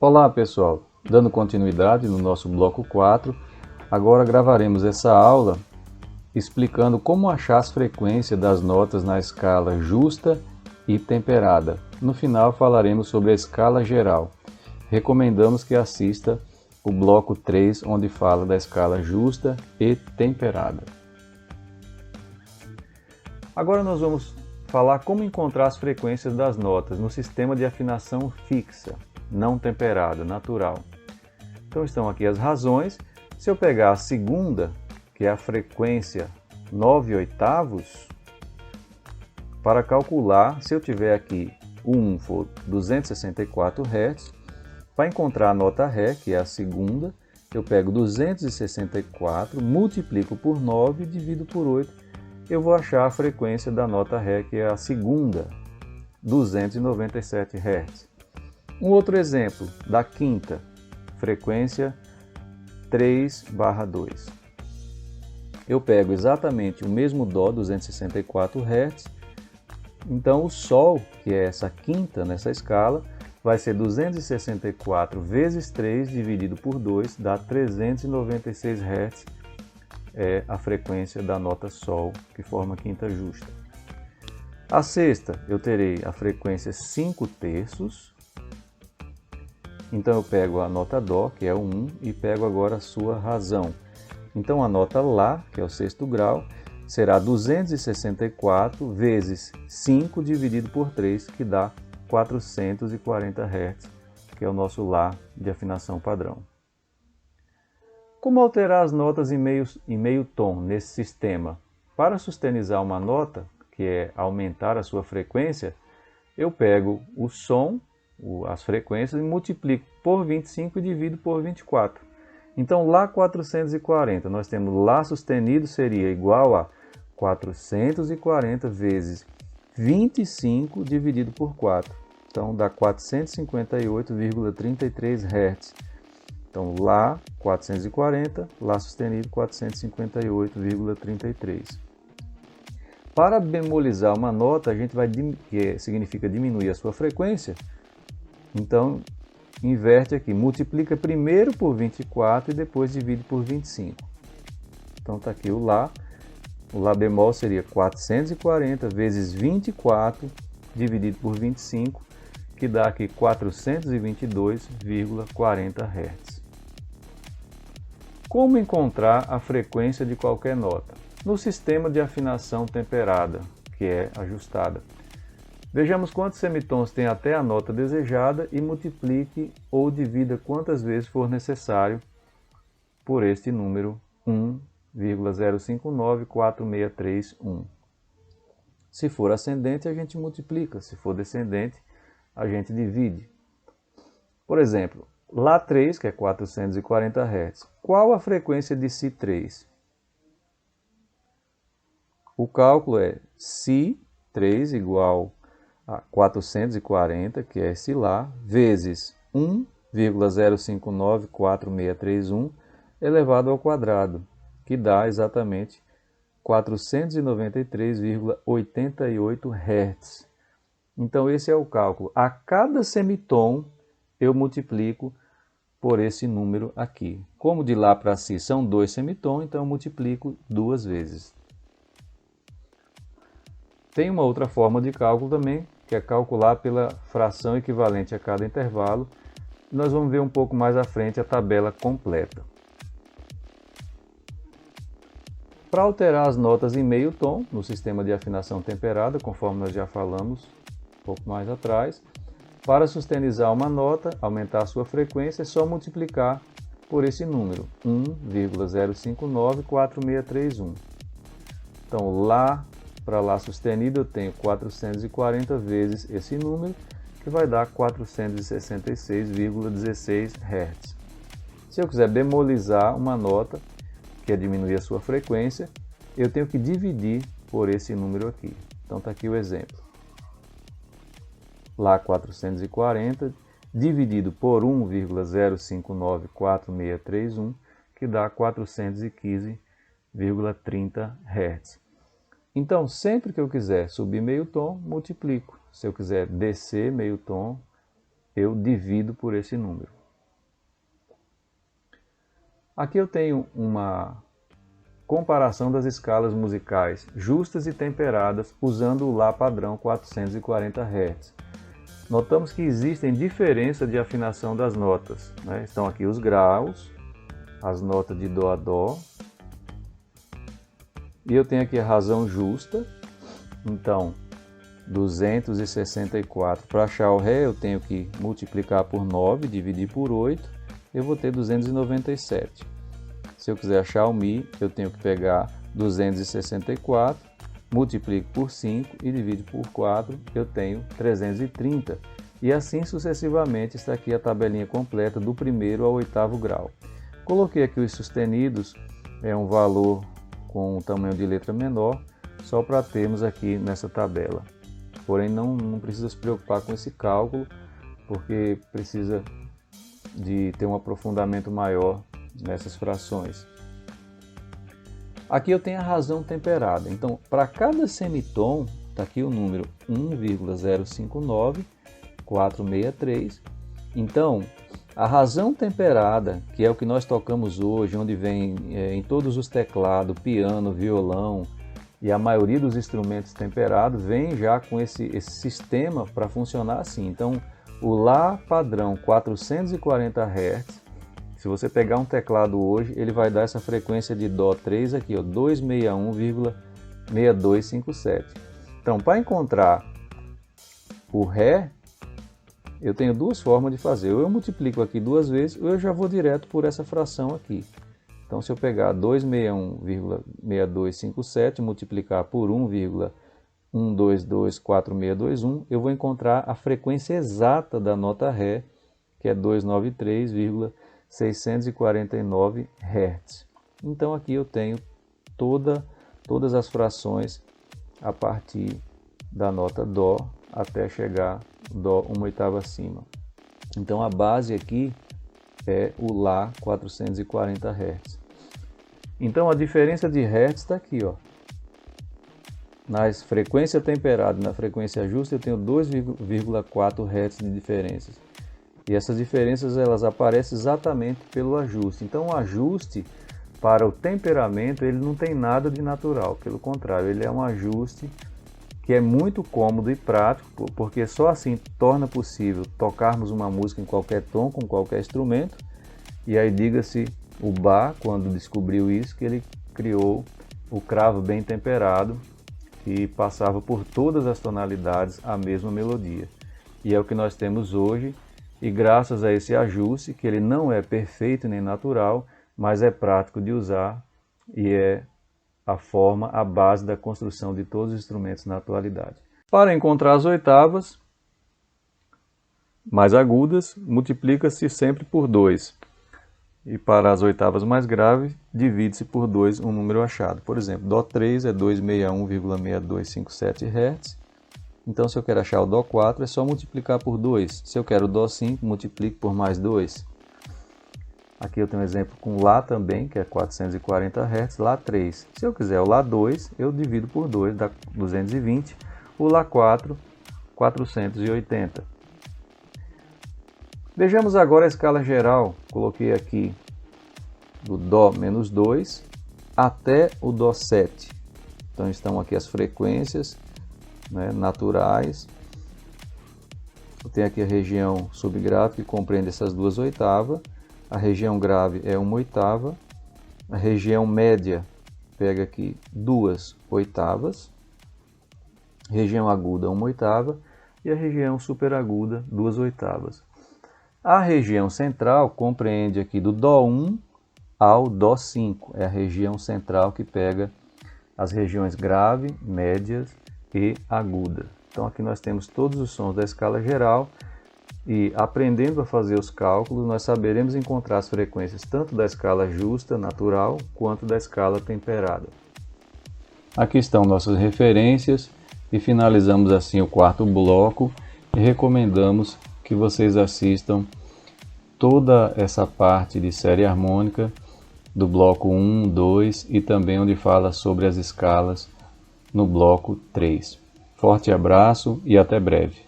Olá pessoal, dando continuidade no nosso bloco 4, agora gravaremos essa aula explicando como achar as frequências das notas na escala justa e temperada. No final falaremos sobre a escala geral. Recomendamos que assista o bloco 3, onde fala da escala justa e temperada. Agora nós vamos falar como encontrar as frequências das notas no sistema de afinação fixa, não temperada, natural. Então estão aqui as razões. Se eu pegar a segunda, que é a frequência 9/8, para calcular, se eu tiver aqui o 1 for 264 Hz, para encontrar a nota Ré, que é a segunda, eu pego 264, multiplico por 9 e divido por 8, eu vou achar a frequência da nota Ré, que é a segunda, 297 Hz. Um outro exemplo, da quinta, frequência 3/2. Eu pego exatamente o mesmo Dó, 264 Hz, então o Sol, que é essa quinta nessa escala, vai ser 264 vezes 3 dividido por 2, dá 396 Hz, é a frequência da nota Sol, que forma a quinta justa. A sexta, eu terei a frequência 5/3, então eu pego a nota Dó, que é o 1, e pego agora a sua razão. Então a nota Lá, que é o sexto grau, será 264 vezes 5 dividido por 3, que dá 440 Hz, que é o nosso Lá de afinação padrão. Como alterar as notas em meio tom nesse sistema? Para sustenizar uma nota, que é aumentar a sua frequência, eu pego o som, as frequências, e multiplico por 25 e divido por 24. Então, Lá 440, nós temos Lá sustenido seria igual a 440 vezes 25 dividido por 4. Então, dá 458,33 Hz. Então, Lá 440, Lá sustenido 458,33. Para bemolizar uma nota, a gente vai, que significa diminuir a sua frequência, então inverte aqui, multiplica primeiro por 24 e depois divide por 25. Então está aqui o Lá bemol seria 440 vezes 24 dividido por 25, que dá aqui 422,40 Hz. Como encontrar a frequência de qualquer nota? No sistema de afinação temperada, que é ajustada. Vejamos quantos semitons tem até a nota desejada e multiplique ou divida quantas vezes for necessário por este número 1,059463,1. Se for ascendente, a gente multiplica. Se for descendente, a gente divide. Por exemplo, Lá 3, que é 440 Hz. Qual a frequência de Si3? O cálculo é Si3 igual a 440, que é esse Lá, vezes 1,059463,1 elevado ao quadrado, que dá exatamente 493,88 Hz. Então esse é o cálculo. A cada semitom eu multiplico por esse número aqui. Como de Lá para Si são 2 semitons, então eu multiplico 2 vezes. Tem uma outra forma de cálculo também, que é calcular pela fração equivalente a cada intervalo. Nós vamos ver um pouco mais à frente a tabela completa. Para alterar as notas em meio tom, no sistema de afinação temperada, conforme nós já falamos um pouco mais atrás, para sustenizar uma nota, aumentar a sua frequência, é só multiplicar por esse número, 1,059463,1. Então, Lá para Lá sustenido eu tenho 440 vezes esse número, que vai dar 466,16 Hz. Se eu quiser bemolizar uma nota, que é diminuir a sua frequência, eu tenho que dividir por esse número aqui. Então está aqui o exemplo. Lá 440 dividido por 1,059463,1, que dá 415,30 Hz. Então, sempre que eu quiser subir meio tom, multiplico. Se eu quiser descer meio tom, eu divido por esse número. Aqui eu tenho uma comparação das escalas musicais justas e temperadas usando o Lá padrão 440 Hz. Notamos que existem diferenças de afinação das notas, né? Estão aqui os graus, as notas de Dó a Dó, e eu tenho aqui a razão justa. Então 264, para achar o Ré eu tenho que multiplicar por 9, dividir por 8, eu vou ter 297. Se eu quiser achar o Mi, eu tenho que pegar 264, multiplico por 5 e divido por 4, eu tenho 330. E assim sucessivamente. Está aqui a tabelinha completa do primeiro ao oitavo grau. Coloquei aqui os sustenidos, é um valor com um tamanho de letra menor, só para termos aqui nessa tabela. Porém, não precisa se preocupar com esse cálculo, porque precisa de ter um aprofundamento maior nessas frações. Aqui eu tenho a razão temperada. Então, para cada semitom, está aqui o número 1,059463. Então, a razão temperada, que é o que nós tocamos hoje, onde vem em todos os teclados, piano, violão e a maioria dos instrumentos temperados, vem já com esse sistema para funcionar assim. Então, o Lá padrão 440 Hz, se você pegar um teclado hoje, ele vai dar essa frequência de Dó 3 aqui, ó, 261,6257. Então, para encontrar o Ré, eu tenho duas formas de fazer. Ou eu multiplico aqui duas vezes, ou eu já vou direto por essa fração aqui. Então, se eu pegar 261,6257 multiplicar por 1,1224621, eu vou encontrar a frequência exata da nota Ré, que é 293,649 Hz. Então, aqui eu tenho todas as frações a partir da nota Dó até chegar Dó uma oitava acima. Então, a base aqui é o Lá 440 Hz. Então, a diferença de Hertz está aqui, ó. Na frequência temperada e na frequência justa eu tenho 2,4 Hz de diferenças. E essas diferenças elas aparecem exatamente pelo ajuste. Então, o ajuste para o temperamento ele não tem nada de natural. Pelo contrário, ele é um ajuste que é muito cômodo e prático, porque só assim torna possível tocarmos uma música em qualquer tom, com qualquer instrumento. E aí diga-se o Bach, quando descobriu isso, que ele criou o cravo bem temperado, que passava por todas as tonalidades a mesma melodia. E é o que nós temos hoje, e graças a esse ajuste, que ele não é perfeito nem natural, mas é prático de usar e é a forma, a base da construção de todos os instrumentos na atualidade. Para encontrar as oitavas mais agudas, multiplica-se sempre por 2. E para as oitavas mais graves, divide-se por 2 um número achado. Por exemplo, Dó 3 é 261,6257 Hz. Então, se eu quero achar o Dó 4, é só multiplicar por 2. Se eu quero o Dó 5, multiplique por mais 2. Aqui eu tenho um exemplo com Lá também, que é 440 Hz, Lá 3. Se eu quiser o Lá 2, eu divido por 2, dá 220. O Lá 4, 480. Vejamos agora a escala geral. Coloquei aqui do Dó menos 2 até o Dó 7. Então estão aqui as frequências, né, naturais. Eu tenho aqui a região subgrave que compreende essas duas oitavas. A região grave é uma oitava. A região média pega aqui 2 oitavas. Região aguda, 1 oitava. E a região superaguda, 2 oitavas. A região central compreende aqui do Dó 1 ao Dó 5. É a região central que pega as regiões grave, médias e aguda. Então aqui nós temos todos os sons da escala geral e aprendendo a fazer os cálculos nós saberemos encontrar as frequências tanto da escala justa, natural, quanto da escala temperada. Aqui estão nossas referências e finalizamos assim o quarto bloco e recomendamos que vocês assistam toda essa parte de série harmônica do bloco 1, 2 e também onde fala sobre as escalas no bloco 3. Forte abraço e até breve.